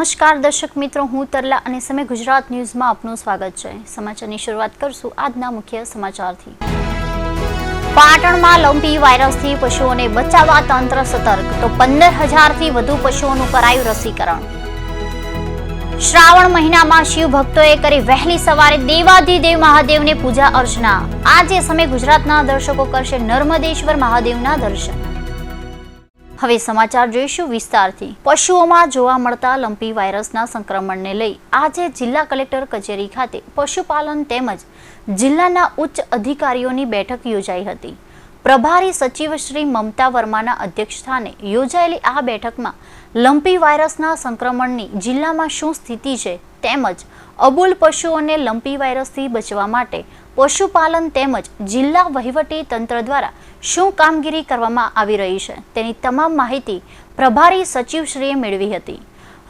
નમસ્કાર દર્શક મિત્રો, હું તરલા અને સમય ગુજરાત ન્યૂઝમાં આપનું સ્વાગત છે। સમાચારની શરૂઆત કરશું આજના મુખ્ય સમાચારથી। પાટણમાં લંપી વાયરસથી પશુઓને બચાવવા તંત્ર સતર્ક, તો 15,000થી વધુ પશુઓનું કરાયું રસીકરણ। શ્રાવણ મહિનામાં શિવ ભક્તોએ કરી વહેલી સવારે દેવાધિદેવ મહાદેવને પૂજા અર્ચના। આજે સમય ગુજરાતના દર્શકો કરશે નર્મદેશ્વર મહાદેવના દર્શન। હવે સમાચાર જોઈશું વિસ્તારથી। પશુઓમાં જોવા મળતા લંપી વાયરસના સંક્રમણને લઈ આજે જિલ્લા કલેક્ટર કચેરી ખાતે પશુપાલન તેમજ જિલ્લાના ઉચ્ચ અધિકારીઓની બેઠક યોજાઈ હતી। પ્રભારી સચિવ શ્રી મમતા વર્માના અધ્યક્ષસ્થાને યોજાયેલી આ બેઠકમાં લંપી વાયરસના સંક્રમણની જિલ્લામાં શું સ્થિતિ છે તેમજ અબોલ પશુઓને લંપી વાયરસથી બચવા માટે પશુપાલન તેમજ જિલ્લા વહીવટી તંત્ર દ્વારા શું કામગીરી કરવામાં આવી રહી છે તેની તમામ માહિતી પ્રભારી સચિવશ્રીએ મેળવી હતી।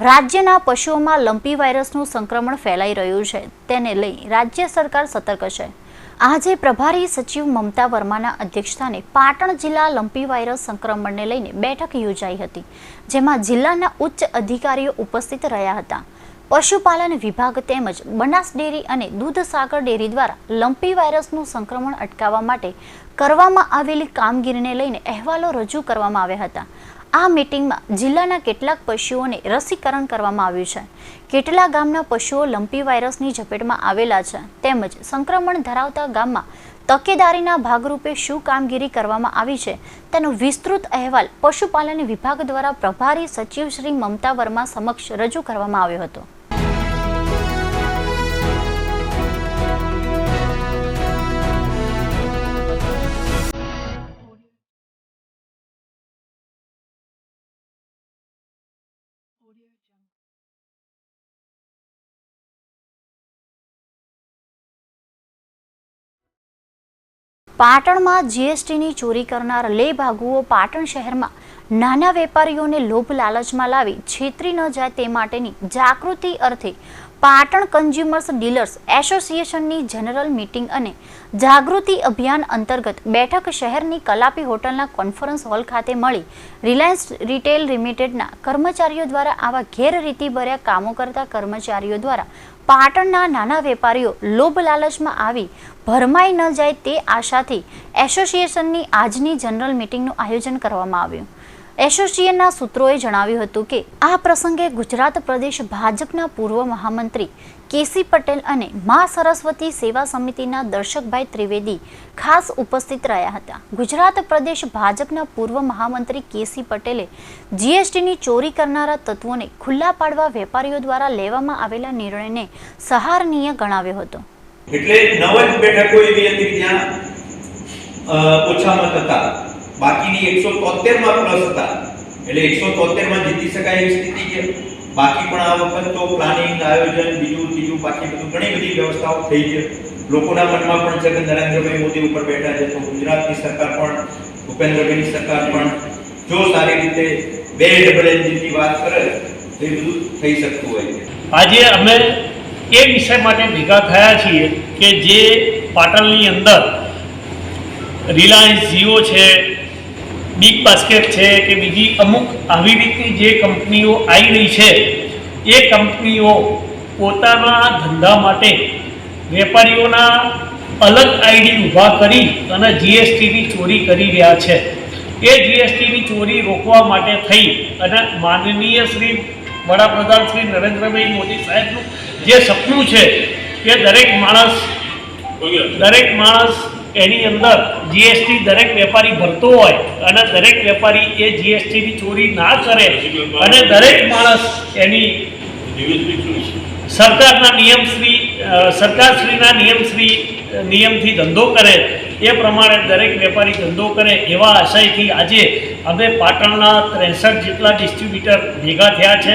રાજ્યના પશુઓમાં લંપી વાયરસનું સંક્રમણ ફેલાઈ રહ્યું છે, તેને લઈ રાજ્ય સરકાર સતર્ક છે। આજે પ્રભારી સચિવ મમતા વર્માના અધ્યક્ષસ્થાને પાટણ જિલ્લા લંપી વાયરસ સંક્રમણને લઈને બેઠક યોજાઈ હતી, જેમાં જિલ્લાના ઉચ્ચ અધિકારીઓ ઉપસ્થિત રહ્યા હતા। પશુપાલન વિભાગ તેમજ બનાસ ડેરી અને દૂધસાગર ડેરી દ્વારા લંપી વાયરસનું સંક્રમણ અટકાવવા માટે કરવામાં આવેલી કામગીરીને લઈને અહેવાલો રજૂ કરવામાં આવ્યા હતા। આ મીટિંગમાં જિલ્લાના કેટલાક પશુઓને રસીકરણ કરવામાં આવ્યું છે, કેટલા ગામના પશુઓ લંપી વાયરસની ઝપેટમાં આવેલા છે તેમજ સંક્રમણ ધરાવતા ગામમાં તકેદારીના ભાગરૂપે શું કામગીરી કરવામાં આવી છે તેનો વિસ્તૃત અહેવાલ પશુપાલન વિભાગ દ્વારા પ્રભારી સચિવ શ્રી મમતા વર્મા સમક્ષ રજૂ કરવામાં આવ્યો હતો। પાટણમાં જીએસટીની ચોરી કરનાર લે ભાગુઓ પાટણ શહેરમાં નાના વેપારીઓને લોભ લાલચમાં લાવી છેતરી ન જાય તે માટેની જાગૃતિ અર્થે પાટણ કન્ઝ્યુમર્સ ડીલર્સ એસોસિએશનની જનરલ મીટિંગ અને જાગૃતિ અભિયાન અંતર્ગત બેઠક શહેરની કલાપી હોટલના કોન્ફરન્સ હોલ ખાતે મળી। રિલાયન્સ રિટેલ લિમિટેડના કર્મચારીઓ દ્વારા આવા ગેરરીતિભર્યા કામો કરતા કર્મચારીઓ દ્વારા પાટણના નાના વેપારીઓ લોભ લાલચમાં આવી ભરમાઈ ન જાય તે આશાથી એસોસિએશનની આજની જનરલ મીટિંગનું આયોજન કરવામાં આવ્યું। એસોસિએશનના સૂત્રોએ જણાવ્યું હતું કે આ પ્રસંગે ગુજરાત પ્રદેશ ભાજપના પૂર્વ મહામંત્રી કેસી પટેલ અને મા સરસ્વતી સેવા સમિતિના દર્શકભાઈ ત્રિવેદી ખાસ ઉપસ્થિત રહ્યા હતા। ગુજરાત પ્રદેશ ભાજપના પૂર્વ મહામંત્રી કેસી પટેલે જીએસટીની ચોરી કરનારા તત્વોને ખુલ્લા પાડવા વેપારીઓ દ્વારા લેવામાં આવેલા નિર્ણયને સહારનીય ગણાવ્યો હતો। એટલે 9 બેઠકો એવી હતી જ્યાં ઓછામાં હતા, બાકીની 173 માં પ્લસ હતા, એટલે 173 માં જીતી શકાય એવી સ્થિતિ છે। બાકી પણ આ વખત તો પ્લાનિંગ, આયોજન, બીજું ત્રીજું બાકી બધું ઘણી બધી વ્યવસ્થાઓ થઈ છે। લોકોના મનમાં પણ છે કે નરેન્દ્રભાઈ મોદી ઉપર બેઠા છે, તો ગુજરાતની સરકાર પણ, ભૂપેન્દ્રભાઈની સરકાર પણ જો સારી રીતે બે ડબલ એન્જિનની વાત કરે તો એ બધું થઈ શકતું હોય છે। આજે અમે એ વિષય માટે ભેગા થયા છીએ કે જે પાટણની અંદર રિલાયન્સ જીઓ છે, બિગ બાસ્કેટ છે કે બીજી અમુક આવી રીતની જે કંપનીઓ આવી રહી છે, એ કંપનીઓ પોતાના ધંધા માટે વેપારીઓના અલગ આઈડી ઊભા કરી અને જીએસટીની ચોરી કરી રહ્યા છે। એ જીએસટીની ચોરી રોકવા માટે થઈ અને માનનીય શ્રી વડાપ્રધાન શ્રી નરેન્દ્રભાઈ મોદી સાહેબનું જે સપનું છે કે દરેક માણસ એની અંદર જીએસટી દરેક વેપારી ભરતો હોય અને દરેક વેપારી એ જીએસટીની ચોરી ના કરે અને દરેક માણસ એની સરકારશ્રીના નિયમથી ધંધો કરે, એ પ્રમાણે દરેક વેપારી ધંધો કરે એવા આશયથી આજે અમે પાટણના 63 જેટલા ડિસ્ટ્રીબ્યુટર ભેગા થયા છે,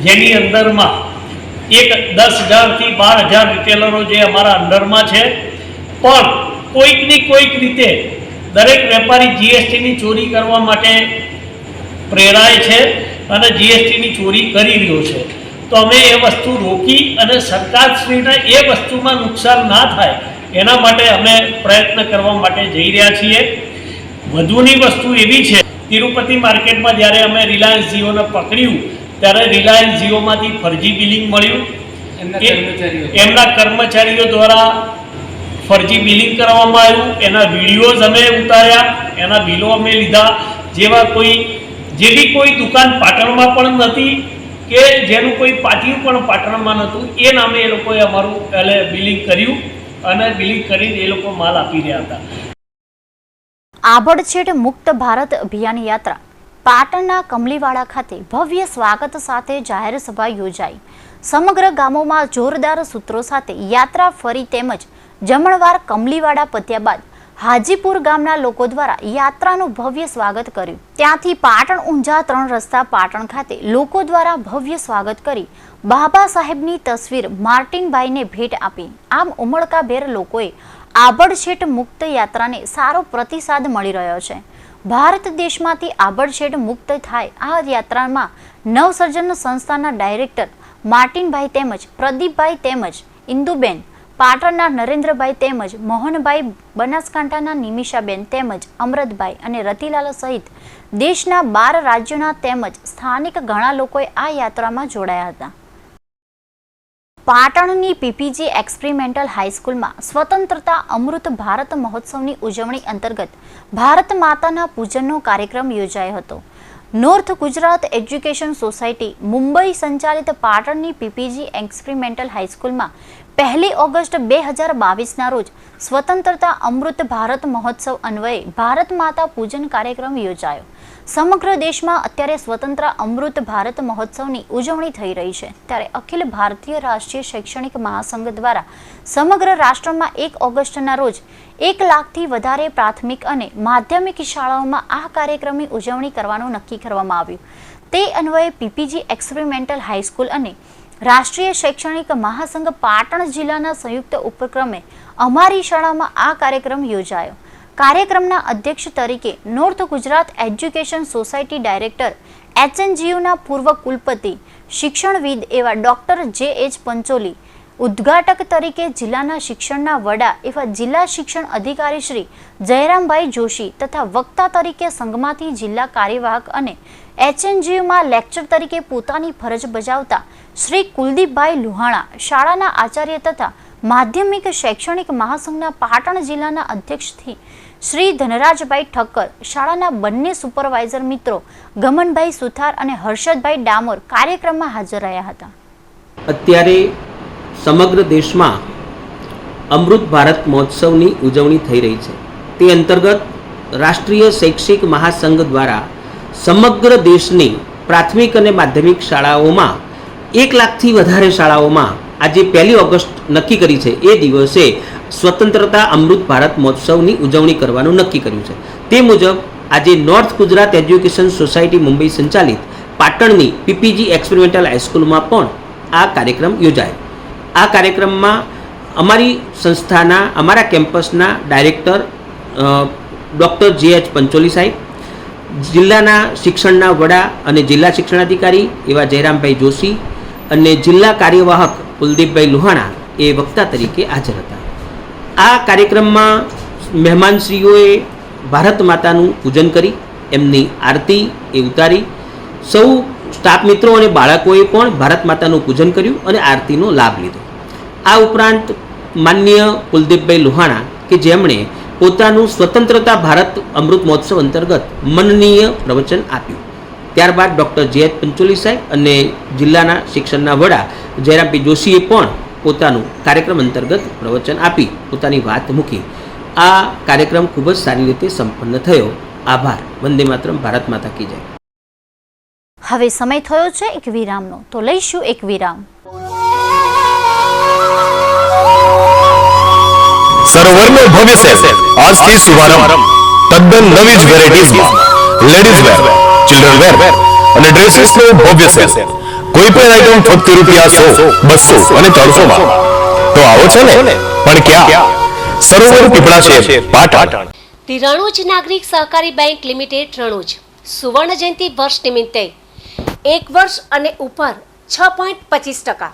જેની અંદરમાં 10,000થી 12,000 રિટેલરો જે અમારા અંડરમાં છે, પણ કોઈકની કોઈક રીતે દરેક વેપારી જીએસટીની ચોરી કરવા માટે પ્રેરાય છે અને જીએસટીની ચોરી કરી રહ્યો છે। તો અમે એ વસ્તુ રોકી અને સરકારશ્રીને એ વસ્તુમાં નુકસાન ના થાય એના માટે અમે પ્રયત્ન કરવા માટે જઈ રહ્યા છીએ। વધુની વસ્તુ એવી છે, તિરુપતિ માર્કેટમાં જ્યારે અમે રિલાયન્સ જીઓને પકડ્યું ત્યારે રિલાયન્સ જીઓમાંથી ફરજી બિલિંગ મળ્યું. એમના કર્મચારીઓ દ્વારા ફરજી બિલિંગ કરવામાં આવ્યું. એના વિડીયોઝ અમે ઉતાર્યા, એના બિલો અમે લીધા. જેવી કોઈ દુકાન પાટણમાં પણ નથી કે જેનું કોઈ પાટિયું પણ પાટણમાં નહોતું, એ નામે એ લોકોએ અમારું બિલિંગ કર્યું અને બિલિંગ કરીને એ લોકો માલ આપી રહ્યા હતા. આભડછેટ મુક્ત ભારત અભિયાન યાત્રા પાટણના કમલીવાડા ખાતે ભવ્ય સ્વાગત સાથે જાહેર સભા યોજાઈ. સમગ્ર ગામોમાં જોરદાર સૂત્રો સાથે યાત્રા ફરી તેમજ જમણવાર કમલીવાડા પત્યા બાદ હાજીપુર ગામના લોકો દ્વારા યાત્રાનું ભવ્ય સ્વાગત કર્યું. ત્યાંથી પાટણ ઊંઝા 3 રસ્તા પાટણ ખાતે લોકો દ્વારા ભવ્ય સ્વાગત કરી બાબા સાહેબની તસવીર માર્ટિનભાઈને ભેટ આપી. આમ ઉમળકાભેર લોકોએ આભડછેટ મુક્ત યાત્રાને સારો પ્રતિસાદ મળી રહ્યો છે. ભારત દેશમાંથી આભડછેટ મુક્ત થાય આ યાત્રામાં નવસર્જન સંસ્થાના ડાયરેક્ટર માર્ટિનભાઈ તેમજ પ્રદીપભાઈ તેમજ ઇન્દુબેન, પાટણના નરેન્દ્રભાઈ તેમજ મોહનભાઈ, બનાસકાંઠાના નિમિષાબેન તેમજ અમૃતભાઈ અને રતિલાલ સહિત દેશના 12 રાજ્યોના તેમજ સ્થાનિક ઘણા લોકોએ આ યાત્રામાં જોડાયા હતા. પાટણની પીપીજી એક્સપેરિમેન્ટલ હાઈસ્કૂલમાં સ્વતંત્રતા અમૃત ભારત મહોત્સવની ઉજવણી અંતર્ગત ભારત માતાના પૂજનનો કાર્યક્રમ યોજાયો હતો. North Gujarat education society Mumbai સંચાલિત પાટણની પીપીજી એક્સપેરિમેન્ટલ હાઈસ્કૂલમાં 1 ઓગસ્ટ 2022ના રોજ સ્વતંત્રતા અમૃત ભારત મહોત્સવ અન્વયે ભારત માતા પૂજન કાર્યક્રમ યોજાયો. સમગ્ર દેશમાં અત્યારે સ્વતંત્ર અમૃત ભારત મહોત્સવની ઉજવણી થઈ રહી છે, ત્યારે અખિલ ભારતીય રાષ્ટ્રીય શૈક્ષણિક મહાસંઘ દ્વારા સમગ્ર રાષ્ટ્રમાં 1 ઓગસ્ટના રોજ 1 લાખથી વધારે પ્રાથમિક અને માધ્યમિક શાળાઓમાં આ કાર્યક્રમની ઉજવણી કરવાનું નક્કી કરવામાં આવ્યું. તે અન્વયે પીપીજી એક્સપેરિમેન્ટલ હાઈસ્કૂલ અને રાષ્ટ્રીય શૈક્ષણિક મહાસંઘ પાટણ જિલ્લાના સંયુક્ત ઉપક્રમે અમારી શાળામાં આ કાર્યક્રમ યોજાયો. કાર્યક્રમના અધ્યક્ષ તરીકે north Gujarat education society director HNGUના પૂર્વ કુલપતિ શિક્ષણવિદ એવા ડોક્ટર JH પંચોલી, ઉદ્ઘાટક તરીકે જિલ્લાના શિક્ષણના વડા એવા જિલ્લા શિક્ષણ અધિકારી શ્રી જયરામભાઈ જોશી તથા વક્તા તરીકે સંઘમાંથી જિલ્લા કાર્યવાહક અને HNGUમાં લેક્ચર તરીકે પોતાની ફરજ બજાવતા શ્રી કુલદીપભાઈ લુહાણા, શાળાના આચાર્ય તથા માધ્યમિક શૈક્ષણિક મહાસંઘના પાટણ જિલ્લાના અધ્યક્ષથી શ્રી ધનરાજભાઈ ઠક્કર, શાળાના બંને સુપરવાઇઝર મિત્રો ગમનભાઈ સુથાર અને હર્ષદભાઈ ડામોર કાર્યક્રમમાં હાજર રહ્યા હતા. અત્યારે સમગ્ર દેશમાં અમૃત ભારત મહોત્સવની ઉજવણી થઈ રહી છે. તે અંતર્ગત રાષ્ટ્રીય શૈક્ષિક મહાસંઘ દ્વારા સમગ્ર દેશની પ્રાથમિક અને માધ્યમિક શાળાઓમાં 1 લાખથી વધારે શાળાઓમાં આજે 1 ઓગસ્ટ નક્કી કરી છે. એ દિવસે સ્વતંત્રતા અમૃત ભારત મહોત્સવની ઉજવણી કરવાનું નક્કી કર્યું છે. તે મુજબ આજે north Gujarat education society Mumbai સંચાલિત પાટણની પીપીજી એક્સપેરિમેન્ટલ હાઈસ્કૂલમાં પણ આ કાર્યક્રમ યોજાયો. આ કાર્યક્રમમાં અમારી સંસ્થાના અમારા કેમ્પસના ડાયરેક્ટર ડૉક્ટર JH પંચોલી સાહેબ, જિલ્લાના શિક્ષણના વડા અને જિલ્લા શિક્ષણાધિકારી એવા જયરામભાઈ જોશી અને જિલ્લા કાર્યવાહક કુલદીપભાઈ લુહાણા એ વક્તા તરીકે હાજર હતા. આ કાર્યક્રમમાં મહેમાનશ્રીઓએ ભારત માતાનું પૂજન કરી એમની આરતી એ ઉતારી. સૌ સ્ટાફ મિત્રો અને બાળકોએ પણ ભારત માતાનું પૂજન કર્યું અને આરતીનો લાભ લીધો. આ ઉપરાંત માનનીય કુલદીપભાઈ લુહાણા કે જેમણે પોતાનું સ્વતંત્રતા ભારત અમૃત મહોત્સવ અંતર્ગત મનનીય પ્રવચન આપ્યું. ત્યારબાદ ડૉક્ટર JH પંચોલી સાહેબ અને જિલ્લાના શિક્ષણના વડા જયરામભાઈ જોશીએ પણ પોતાનું કાર્યક્રમ અંતર્ગત પ્રવચન આપી પોતાની વાત મૂકી. આ કાર્યક્રમ ખૂબ જ સારી રીતે સંપન્ન થયો. આભાર. વંદે માતરમ. ભારત માતા કી જય. હવે સમય થયો છે એક વિરામનો, તો લઈશું એક વિરામ. સરોવરનો ભવ્ય સેલ આજથી શુભારંભ. તદ્દન નવી જ વેરાયટીઝમાં લેડીઝ વેર, ચિલ્ડ્રન વેર અને ડ્રેસીસનો ભવ્ય સેલ. કોઈ પણ આઈટમ ફક્ત ₹100, 200 અને 300 માં. તો આવો છે ને, પણ ક્યાં? સરોવર પીપળા છે પાટણ. ધી રણુજ નાગરિક સહકારી બેંક લિમિટેડ રણુજ સુવર્ણ જયંતિ વર્ષ નિમિત્તે 1 વર્ષ અને ઉપર 6.25%,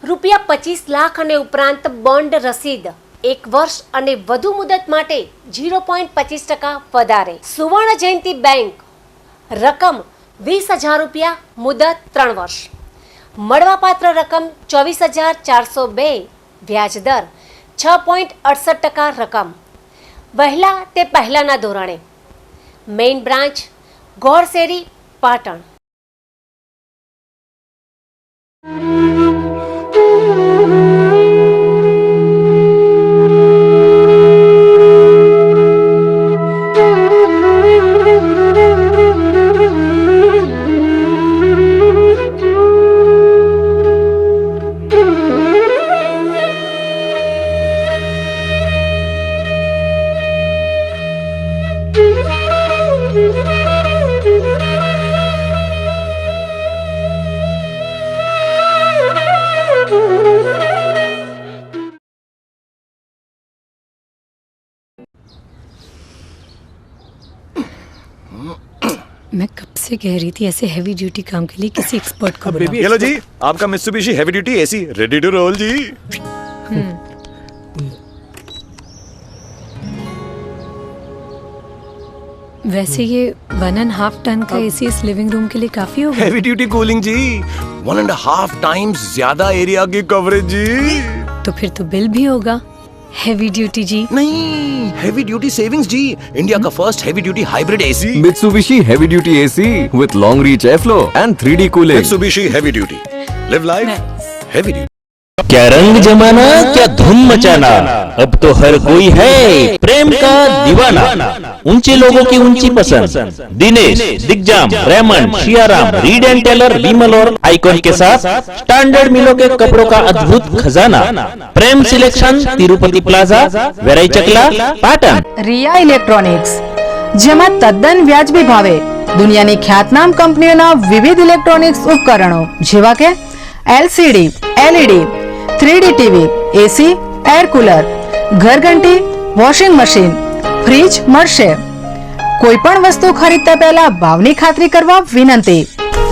₹25 લાખ અને ઉપરાંત બોન્ડ રસીદ 1 વર્ષ અને વધુ મુદત માટે 0.25% વધારે. સુવર્ણ જયંતિ બેંક રકમ 20,000 રૂપિયા મુદત 3 વર્ષ. મળવાપાત્ર રકમ 24,402, વ્યાજ દર 6.68% રકમ. વહેલા તે પહેલાના ધોરણે. Main branch Golsheri, Patan. मैं कब से कह रही थी ऐसे हैवी ड्यूटी काम के लिए किसी एक्सपर्ट को बुलाओ। हेलो जी, आपका Mitsubishi heavy duty AC ready to roll जी। वैसे ये 1.5 टन का एसी इस लिविंग रूम के लिए काफी होगा। हेवी ड्यूटी कूलिंग जी, 1.5 टाइम्स ज्यादा एरिया की कवरेज जी। तो फिर तो बिल भी होगा हैवी ड्यूटी जी। नहीं, हेवी ड्यूटी सेविंग्स जी, इंडिया का first heavy duty hybrid AC. Mitsubishi Heavy Duty AC with long reach airflow and 3D cooling. Mitsubishi Heavy Duty, live life heavy duty. क्या रंग जमाना, क्या धूम मचाना, अब तो हर कोई है प्रेम का दीवाना। ऊंचे लोगों की ऊंची पसंद, Dinesh, Digjam, Raymond, Siyaram, Reid and Taylor, Vimal और आइकॉन के साथ स्टैंडर्ड मिलों के कपड़ों का अद्भुत खजाना। प्रेम सिलेक्शन, तिरुपति प्लाजा, वेराई चकला, पाटन। રિયા ઇલેક્ટ્રોનિક્સ, જેમાં તદ્દન વ્યાજબી ભાવે દુનિયાની ખ્યાતનામ કંપનીઓના વિવિધ ઇલેક્ટ્રોનિક્સ ઉપકરણો જેવા કે LCD, LED, 3D TV, AC, air cooler, ઘરઘંટી, વોશિંગ મશીન, ફ્રીજ મળશે. કોઈ પણ વસ્તુ ખરીદતા પહેલા ભાવની ખાતરી કરવા વિનંતી.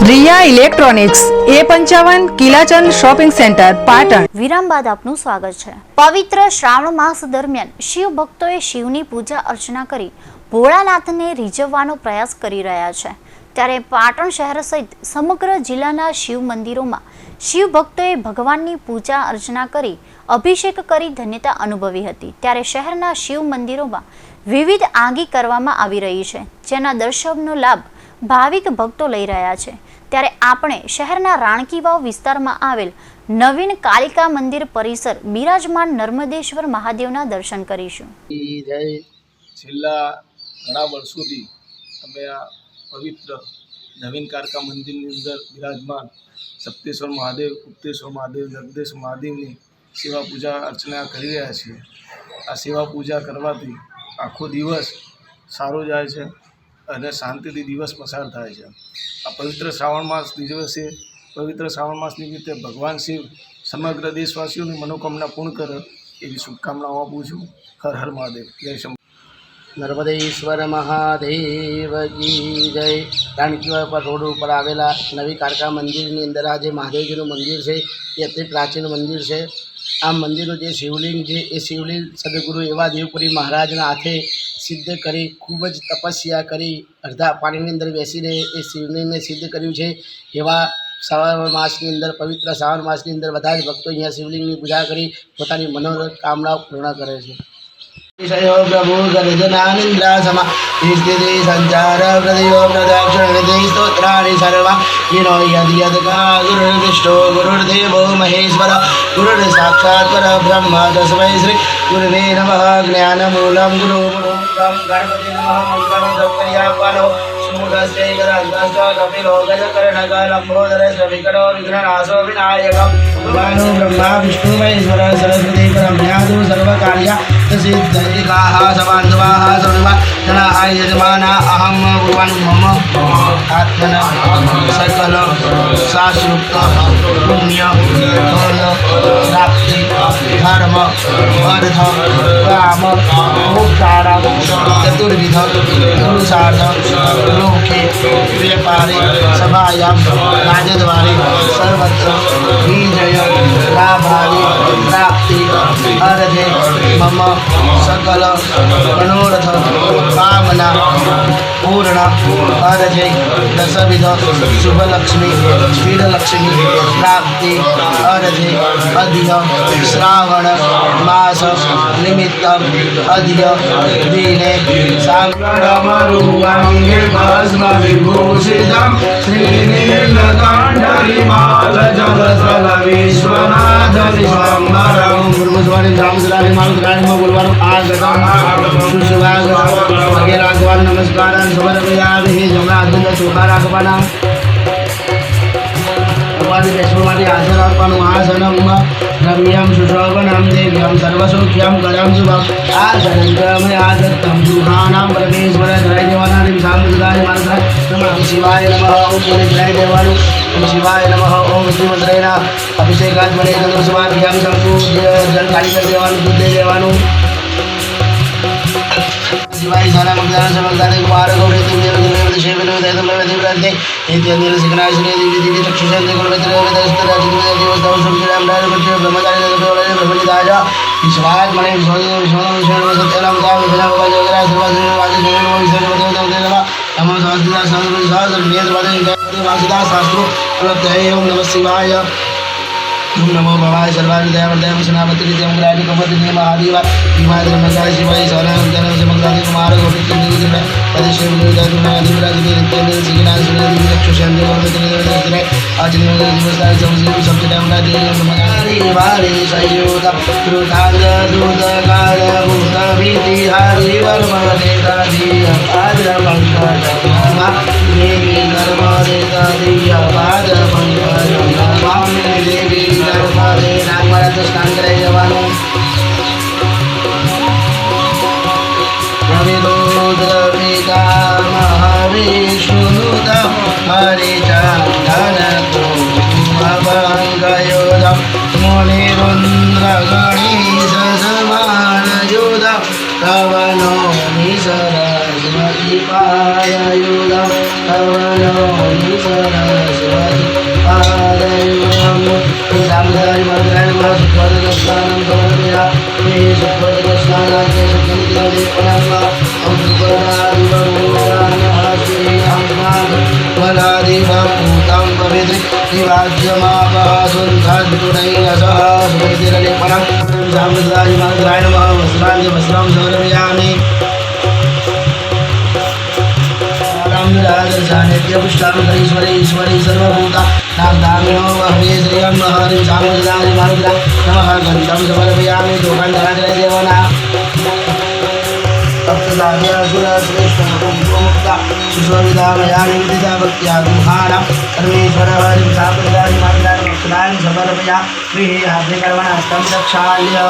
Riya electronics, A55 Kilachand shopping centre, Patan. વિરામ બાદ આપનું સ્વાગત છે. પવિત્ર શ્રાવણ માસ દરમિયાન શિવ ભક્તોએ શિવની પૂજા અર્ચના કરી ભોળાનાથને રીઝવવાનો પ્રયાસ કરી રહ્યા છે. ત્યારે પાટણ શહેર સહિત સમગ્ર જિલ્લાના શિવ મંદિરોમાં શિવ ભક્તોએ ભગવાનની પૂજા અર્ચના કરી અભિષેક કરી ધન્યતા અનુભવી હતી. ત્યારે શહેરના શિવ મંદિરોમાં વિવિધ આગી કરવામાં આવી રહી છે, જેના દર્શનનો લાભ ભાવિક ભક્તો લઈ રહ્યા છે. ત્યારે આપણે શહેરના રાણકી વાવ વિસ્તારમાં આવેલ નવીન કાલિકા મંદિર પરિસર બિરાજમાન નર્મદેશ્વર મહાદેવના દર્શન કરીશું. છેલ્લા ઘણા વર્ષોથી અમે આ પવિત્ર નવીન કાલિકા મંદિરની અંદર બિરાજમાન સપ્તેશ્વર મહાદેવ, ગુપ્તેશ્વર મહાદેવ, જગદેશ મહાદેવની સેવા પૂજા અર્ચના કરી રહ્યા છીએ. આ સેવા પૂજા કરવાથી આખો દિવસ સારો જાય છે અને શાંતિથી દિવસ પસાર થાય છે. આ પવિત્ર શ્રાવણ માસ દિવસે પવિત્ર શ્રાવણ માસ નિમિત્તે ભગવાન શિવ સમગ્ર દેશવાસીઓની મનોકામના પૂર્ણ કરે એવી શુભકામનાઓ આપું છું. હર હર મહાદેવ. જય શંભુ. નર્મદેશ્વર મહાદેવ કી જય. રાણકી પર રોડ ઉપર આવેલા નવી કાલિકા મંદિરની અંદર આ જે મહાદેવજીનું મંદિર છે એ અતિ પ્રાચીન મંદિર છે. આ મંદિરનું જે શિવલિંગ છે એ શિવલિંગ સદગુરુ એવા દેવપુરી મહારાજના હાથે સિદ્ધ કરી ખૂબ જ તપસ્યા કરી અડધા પાણીની અંદર બેસીને એ શિવલિંગને સિદ્ધ કર્યું છે. એવા શ્રાવણ માસની અંદર પવિત્ર શ્રાવણ માસની અંદર બધા જ ભક્તો અહીંયા શિવલિંગની પૂજા કરી પોતાની મનોકામનાઓ પૂર્ણ કરે છે. પ્રભુ ગર્જનાનિંદ્રાસમા સ્થિતિ સંચાર પ્રદયો પ્રદક્ષિણ સ્તોત્રાણી સર્વા યનો યદ યદ કા ગુરુર્વિષ્ણુ ગુરુર્દેવો મહેશ્વર ગુરુર સાક્ષાત પરબ્રહ્મ તસ્મૈ શ્રી ગુરુવે નમઃ. જ્ઞાનમૂલં ગુરુમૂલં ગણપતિ નમઃ. મંગળં દ્રવ્યાપનો કપિલો ગજકર્ણકલંબોદર વિકટો વિઘ્નનાશો વિનાયકમ. ભગવાનો બ્રહ્મા વિષ્ણુ મહેશ્વર સરસ્વતી પરમ્યાદુ સર્વકાર્યા સિદ્ધૈકાઃ સબાંધવાઃ સર્વા જનાઃ યજમાના અહં ભગવાન મમ આત્મન સકલ શાસ્ત્રોક્ત પુણ્ય ફલ પ્રાપ્તિ ધર્મ અર્થ કામ મોક્ષાણાં ચતુર્વિધ પુરુષાર્થ લોકે વ્યાપારે सभायां राजद्वारे सर्वत्र विजय लाभादि प्राप्ति अर्थे मम सकल मनोरथ कामना पूर्ण अर्थे दशविध शुभलक्ष्मी श्रीलक्ष्मी प्राप्ति अर्थे अधिक श्रावण मास निमित्त अधिक दिने विभूषितं विश्वनाथ विश्वम्बरं गुरुस्वामी रामचंद्राय मालुद्राय गुरुवार आगतम सुशिवागतम भगेरागवान नमस्कारं समर्पयामि जमराजन चोखारागवाना भगवान विष्णुमाति आसनात्मनु आसनं रम्यं सुशोभनं देव्यं सर्वसौख्यं करं शुभम् आसनं क्रमे आदत्तं दुःखानां परमेश्वर जय देवानां सामृताय मानसाय नमः शिवाय नमः ओम जय देवानु ओम शिवाय नमः ओम श्रीमद्रेण अभिषेकात्मने चंद्रसमाभ्यां शंकु जल कालिकर देवानु बुद्धे देवानु शिवाय सारा मंगलान समगदाने कुमार गौरी तुल्य देव देव देव देवरते नित्य सिकनाय श्री देवी देवी चक्षुषे गुणवत्र वेदस्तर देव देव संकीर्णम नाम बच्चे ब्रह्मचारी देव ब्रह्मचारी शिवाय मने विश्वनाथ सत्यनाम का विना भजगरा सर्वश्री वाजी देव विष्णु देव देव नमो सहस्रदा सहस्र नियत वादे वासुदा शास्त्रो प्रत्यय ओम नमः शिवाय ओम नमो भवाय सर्वाधिदेवदेव सेनापति देवग्राहि कमदिने महादेव हिमाय ब्रह्मचारी शिवाय सारानंदन समग्रादि कुमार गोपी देव पदशेव देव अधिराज नित्य सिकनाय श्री देवी चक्षुषे देव देव आचरण दिवसाय समझे सब देव देव ब्रह्मचारी वारी संयुत कृतांग दूत काल भूत भीति हरि वर्म देता दिय पाद पंकज नमः देवी नर्म देता दिय पाद पंकज नमः देवी नर्मदे नागमरत स्नान करे जवानो रविरुद्र पिता महाविष्णुनुत हरिचन्दन कुमभङ्गयोध मुनिरुन्द्र गणेश समानयोध कवनो निसरस्वती पादयोध कवनो निसरस्वती पादयोधम् सामधारी मर्दाय सुखवदस्नानं समर्पया मे सुखवदस्नानाय सत्यनित्यादि परात्मा ओम वलादिभूतं पवित्र दिवाज्यमापः सुन्धुरैरसः सुमतिरलेपनं सामधारी मर्दाय नमः वस्त्राणि वस्त्रं समर्पयामि पुष्टामधरीश्वरी ईश्वरी सर्वभूता नामदामिनो वहवे श्रियं हरिं सामदानि मारुद्रा नमः गन्धं समर्पयामि दोकानदाराय देवना भक्तदाय सुरश्रेष्ठं मुक्ता सुस्वविदामयामि विदिता भक्त्या गुहाना सर्वेश्वर हरिं सामदानि मारुद्रा भक्तदाय समर्पयामि हाते कर्मणा हस्तं रक्षाल्य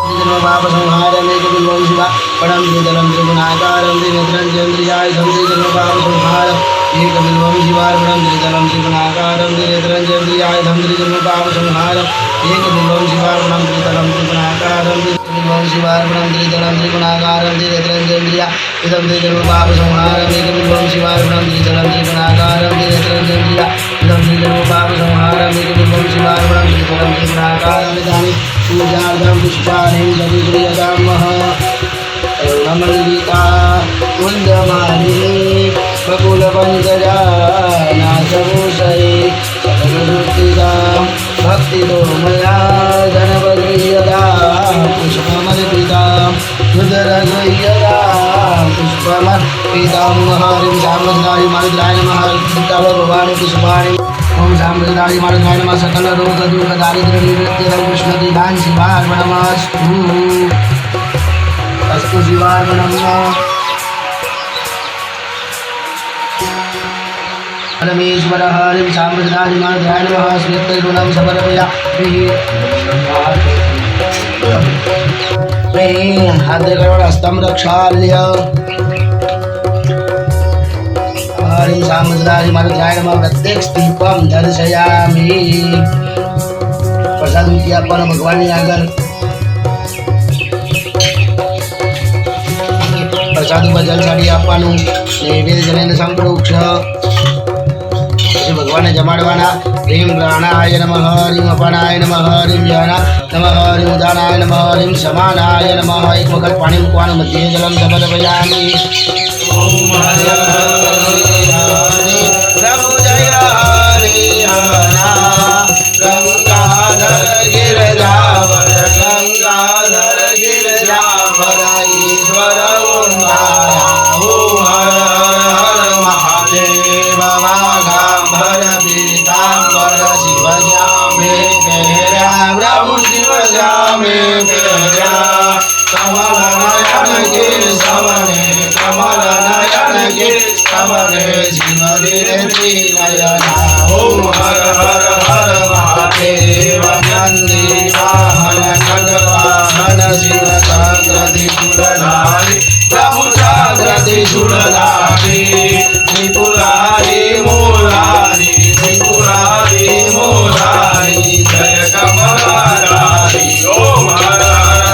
जन्म संहारमे कपिलवं शिवा परम जलम त्रिगुणाकारं त्रिनेत्रंचन्द्रियाय धंधि जन्म संहार ये कपिलवं शिवा परम जलम त्रिगुणाकारं त्रिनेत्रंचन्द्रियाय धंधि जन्म संहार ये कपिलवं शिवा परम जलम त्रिगुणाकारं कपिलवं शिवा परम जलम त्रिगुणाकारं त्रिनेत्रंचन्द्रियाय धंधि जन्म संहार ये कपिलवं शिवा परम जलम त्रिगुणाकारं त्रिनेत्रंचन्द्रियाय धंधि जन्म संहार ये कपिलवं शिवा परम जलम त्रिगुणाकारं पूजार्थं पुष्पाणि दधिक्रियतामः नमलिका कुन्दमालिनी बकुलपङ्कजा नाथभूषये सर्वदुःखितां भक्तिदोमया धनवद्रियतां पुष्पमर्पितां रुद्रगृह्यतां पुष्पमर्पितां हरिं सामधारि मारुद्राय नमः तव भवानि पुष्पाणि ओम सामृताय मारुद्राय नमः सकल रोग दुख दारिद्र्य निवृत्तिरं कृष्णदिदां शिवार्पणमस्तु अस्तु शिवार्पणम् परमेश्वर हरिं सामृताय मारुद्राय नमः स्मृतिगुणं समर्पयामि हाथे करोड़ हस्तं रक्षाल्य हरिं सामृताय मारुद्राय नमः प्रत्येक दीपम दर्शयामि प्रसाद की अपन भगवान आगर प्रसाद पर जल साड़ी आपવાનું नैवेद्य जलेन संप्रोक्ष આપણને જમાડવાના. રીમ ગ્રહણાય નમઃ, રીમ અપાનાય નમઃ, રીમ વ્યાના નમઃ, રીમ ઉદાનાય નમઃ, રીમ સમાનાય નમઃ. એક વખત પાણી મૂકવાનું, મધ્ય જલમ સમર્પયામિ. ઓમ હરે પ્રભુ જય હરિહરા ગંગાધર ગિરજાવર, ગંગાધર ગિરજાવર ઈશ્વર ઓંકારા. ઓમ હર હર મહાદેવ. વાઘાંબર પીતાંબર શિવ શ્યામે પહેર્યા, પ્રભુ શિવ શ્યામે પહેર્યા. કમલ નયન ગિર સવને, કમલ નયન ગિર સવને શિવ ધીરે નયના. ઓમ હર હર હર મહાદેવ. નંદી વાહન ખગવાહન શિવ જાગ્રતિ શૂળધારી, પ્રભુ જાગ્રતિ શૂળધારી. ત્રિપુરારી મોરારી, ત્રિપુરારી મોરારી, જય કમલાધારી. ઓમ હર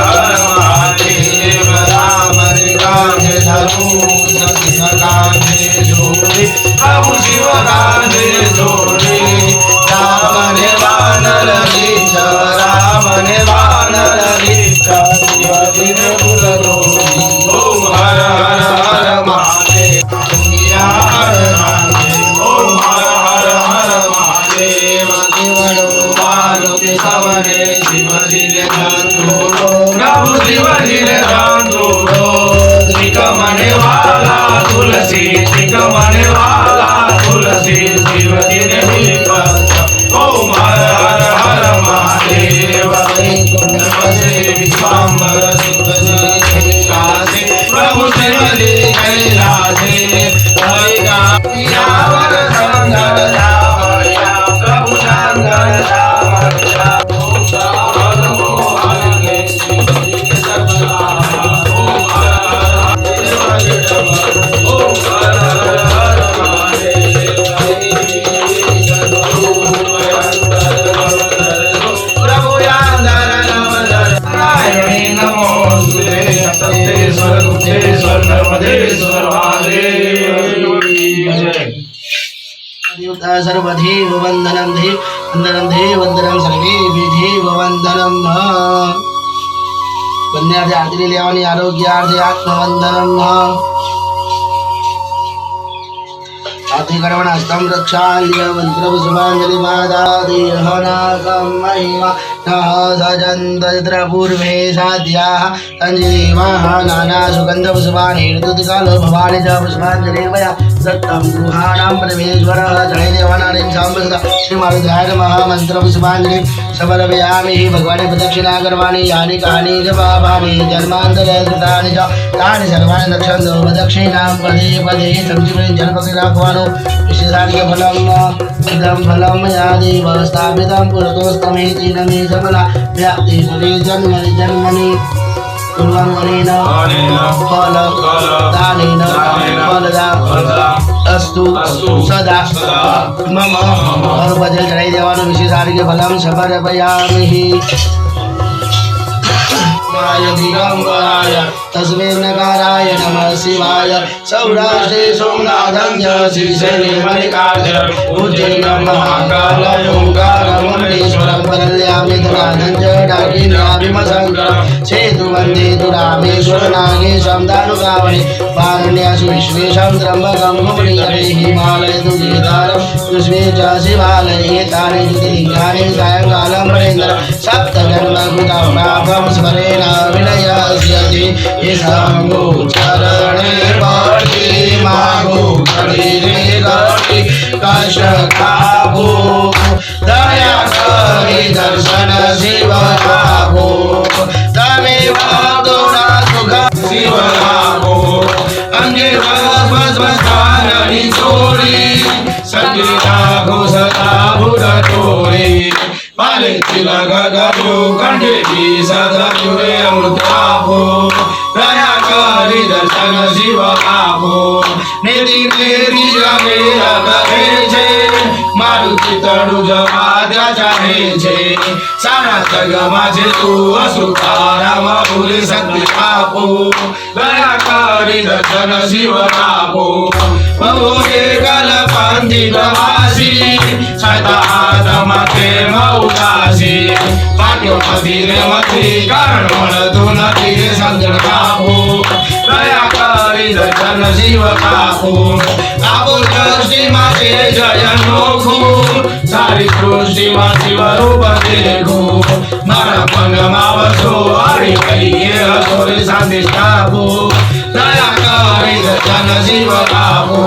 હર મહાદેવ. રામ રે કાંધે ધનુષ, શિવ કાંધે જોડી, પ્રભુ શિવ કાંધે જોડી. રામ ને વાનર રીછ, રામ ને વાનર રીછ, શિવજી ને ભૂલદોરી. ઓમ હર હર હર મહાદેવ. હર મહાદેવ. ઓમ હર હર હર મહાદેવ. દેવડો બાલો કે સવને શિવજી ને ધંધોડો, પ્રભુ શિવજી ને ધંધોડો. ત્રિકમણે વાલા તુલસી, ત્રિકમણે વાલા તુલસી, શિવજી ને બિલપત્ર. ઓમ હર હર હર મહાદેવ. કુંડ વસે વિશ્વાંબર શિવજી કૈલાસે, પ્રભુ શિવજી કૈલાસે. હરિયાવર સંગર રાવણ્યા, પ્રભુ સંગર રાવણ્યા. ઓમ હર મોહને શિવજી સગલા. ઓમ હર હર ઓમ હર હર મહાદેવ. પ્રભુ યાદર નમદર નારાયણી નમોસ્તુતે. સપ્તેશ્વર ગુપ્તેશ્વર નર્મદેશ્વર મહાદેવ. દેવતા સર્વધેવ વંદનમ દેવ વંદનમ દેવ વંદનમ સર્વે દેવ વંદનમ. બંને આરતી લેવાની, આરોગ્યાર્થે આત્મવંદનમ. આરતી કરવાના. સ્તંભ રક્ષાલ્ય મંત્ર પુષ્પાંજલિ માતા દેહનાકમ મહિમા સજંત ચિત્ર પૂર્વે સાધ્યા અંજલિવાહ નાના સુગંધ પુષ્પાની ઋતુકાલો ભવાની ચ પુષ્પાંજલિ મયા સત્તમ ગૃહાણામ પરમેશ્વર. જય દેવાના રીમ સાંભળતા શ્રી મારુદ્રાય નમઃ. મંત્ર પુષ્પાંજલિ સમર્પયામિ. ભગવાનની પ્રદક્ષિણા કરવાની. યાની કાની જ પાપાની જન્માંતરે કૃતાની ચ તાની સર્વાણી દક્ષંતો પ્રદક્ષિણામ પદે પદે સંજીવની જલ પકડી રાખવાનું. વિશેષાર્ય ફલમ ઇદમ ફલમ યા દેવ સ્થાપિતમ પુરતોસ્તમેતિ નમી સબલા વ્યાપ્તિ સુરી જન્મનિ જન્મનિ કુર્વન્વનેન ફલ દાનેન ફલદા અસ્તુ સદા મમ. ભજન ચડાવી દેવાનું. વિશેષાર્ય ફલમ સમર્પયામિ. દિગંબરાય તસ્મે નકારાય નમઃ શિવાય. સૌરાષ્ટ્રે સોમનાથં ચ શ્રીશૈલે મલ્લિકાર્જુન ઉજ્જૈન મહાકાલ ઓંકાર મુંડેશ્વરમ પરલ્યામિ ધનાધં ચ ડાકિન્યાભિમશંકરમ. સેતુ વંદે તુ રામેશ્વર નાગેશમ દાનુકાવને. વારણ્યાસુ વિશ્વેશમ ત્રંબકમ મુનિયતે. હિમાલય તુ ગીતારમ પુષ્પે ચ શિવાલये. તારે જ્યોતિલિંગાને સાયંકાલમ પ્રેન્દ્ર. સપ્તગર્ભકૃતમ પાપમ સ્મરેણ વિનયસ્યતિ. ઈશાંગો ચરણે પતિ માગો શરીરે ગતિ કશકાભો. દયા કરી દર્શન શિવ આપો. તમે ભક્તોના સુખ શિવ આપો. અંગે સ્વસ્થાનની ચોરી સંગીતા ઘોષતા ભૂર ચોરી. પાલે તિલક ગજો કંઠેથી સદયુરે અમૃતાપો. દયા કરી દર્શન શિવ આપો. નેતિ નેતિ જમે કહે છે, મારું ચિતડું જમાદ્યા ચાહે છે. સારા જગમાં છે તું અસુકારામાં પૂરી શક્તિ આપો. દયા કરી દર્શન શિવ આપો. ભવો એકલ પાંથી પ્રવાસી આદમતે ઉદાસી પાટ્યો પતિને મથી કારણ મળતું નથી સમજણ કાપો દયા કરી દર્શન શિવ કાપો આપો સૃષ્ટિમાં છે જય નોખું સારી સૃષ્ટિમાં શિવ રૂપ દેખું મારા પગમાં વસો હરી કહીએ હસોરી શાંતિ સ્થાપો દયા કરી દર્શન શિવ કાપો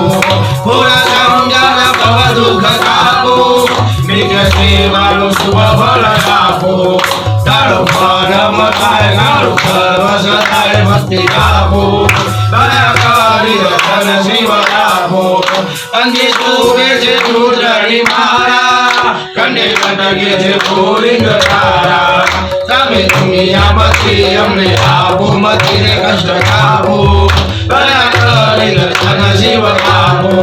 પૂરા સમજણ ભવ દુઃખ કાપો નિજ સેવાનું શુભ ફળ કાપો તારો પરમ થાય ગાળું સર્વ સદાય ભક્તિ કાપો દયા કરી દર્શન શિવ કાપો અંગે તુવે છે ચૂંટણી મારા કંડે કટકે છે પુલિંગ તારા તમે દુનિયામાંથી અમને આપો મતી ને કષ્ટ કાપો દયા કરી દર્શન શિવ કાપો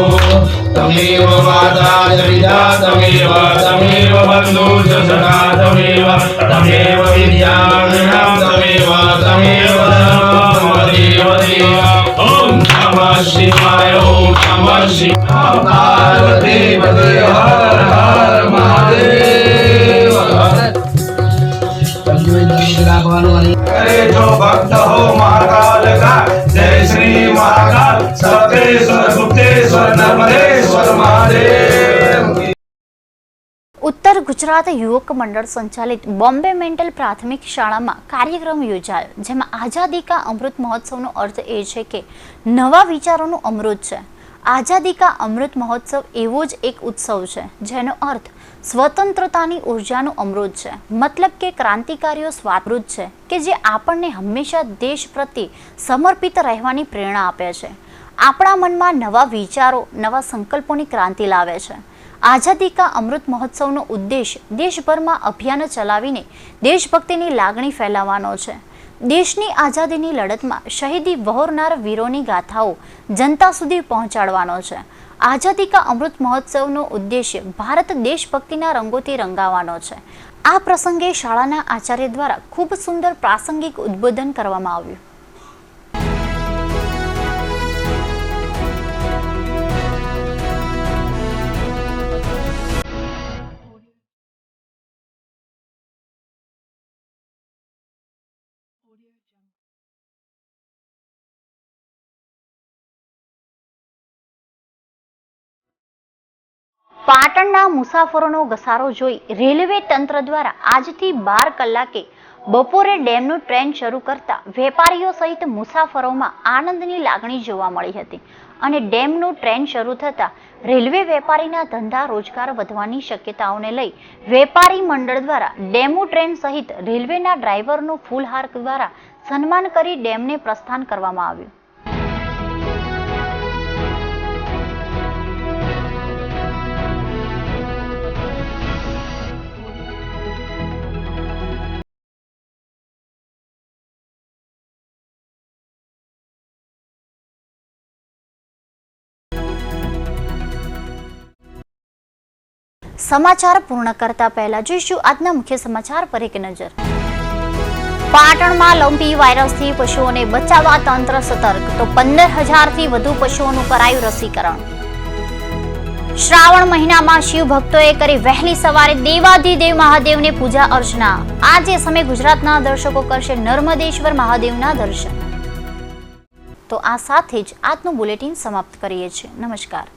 તમેવ માતા ચ પિતા તમેવ બંધુ ચ સખા તમેવ વિદ્યામ તમેવ દેવ ઓમ નમઃ શિવાય ઓમ નમઃ શિવાય પાર્વતી પતે હર હર મહાદેવ करे जो भक्त हो महाकाल का जय श्री महाकाल सतेश्वर गुप्तेश्वर नर्मदेश्वर महादेव। ઉત્તર ગુજરાત યુવક મંડળ સંચાલિત બોમ્બે મેન્ટલ પ્રાથમિક શાળામાં કાર્યક્રમ યોજાયો, જેમાં આઝાદી કા અમૃત મહોત્સવનો અર્થ એ છે કે નવા વિચારોનું અમૃત છે. આઝાદી કા અમૃત મહોત્સવ એવો જ એક ઉત્સવ છે જેનો અર્થ સ્વતંત્રતાની ઉર્જાનું અમૃત છે. મતલબ કે ક્રાંતિકારીઓ સ્વાતંત્ર્ય છે કે જે આપણને હંમેશા દેશ પ્રત્યે સમર્પિત રહેવાની પ્રેરણા આપે છે. આપણા મનમાં નવા વિચારો, નવા સંકલ્પોની ક્રાંતિ લાવે છે. આઝાદી કા અમૃત મહોત્સવનો ઉદ્દેશ દેશભરમાં અભિયાન ચલાવીને દેશભક્તિની લાગણી ફેલાવવાનો છે. દેશની આઝાદીની લડતમાં શહીદી વહોરનાર વીરોની ગાથાઓ જનતા સુધી પહોંચાડવાનો છે. આઝાદી કા અમૃત મહોત્સવનો ઉદ્દેશ્ય ભારત દેશભક્તિના રંગોથી રંગાવવાનો છે. આ પ્રસંગે શાળાના આચાર્ય દ્વારા ખૂબ સુંદર પ્રાસંગિક ઉદ્બોધન કરવામાં આવ્યું. પાટણના મુસાફરોનો ઘસારો જોઈ રેલવે તંત્ર દ્વારા આજથી 12 કલાકે બપોરે ડેમનું ટ્રેન શરૂ કરતા વેપારીઓ સહિત મુસાફરોમાં આનંદની લાગણી જોવા મળી હતી. અને ડેમનું ટ્રેન શરૂ થતાં રેલવે વેપારીના ધંધા રોજગાર વધવાની શક્યતાઓને લઈ વેપારી મંડળ દ્વારા ડેમુ ટ્રેન સહિત રેલવેના ડ્રાઈવરનું ફૂલહાર દ્વારા સન્માન કરી ડેમને પ્રસ્થાન કરવામાં આવ્યું. સમાચાર પૂર્ણ કરતા પહેલા જોઈશું આજના મુખ્ય સમાચાર પર એક નજર. પાટણમાં લંપી વાયરસથી પશુઓને બચાવવા તંત્ર સતર્ક, તો 15,000થી વધુ પશુઓનું કરાયું રસીકરણ. શ્રાવણ મહિનામાં શિવ ભક્તોએ કરી વહેલી સવારે દેવાધિદેવ મહાદેવને પૂજા અર્ચના. આજે સમય ગુજરાતના દર્શકો કરશે નર્મદેશ્વર મહાદેવના દર્શન. તો આ સાથે જ આજનું બુલેટિન સમાપ્ત કરીએ છીએ. નમસ્કાર.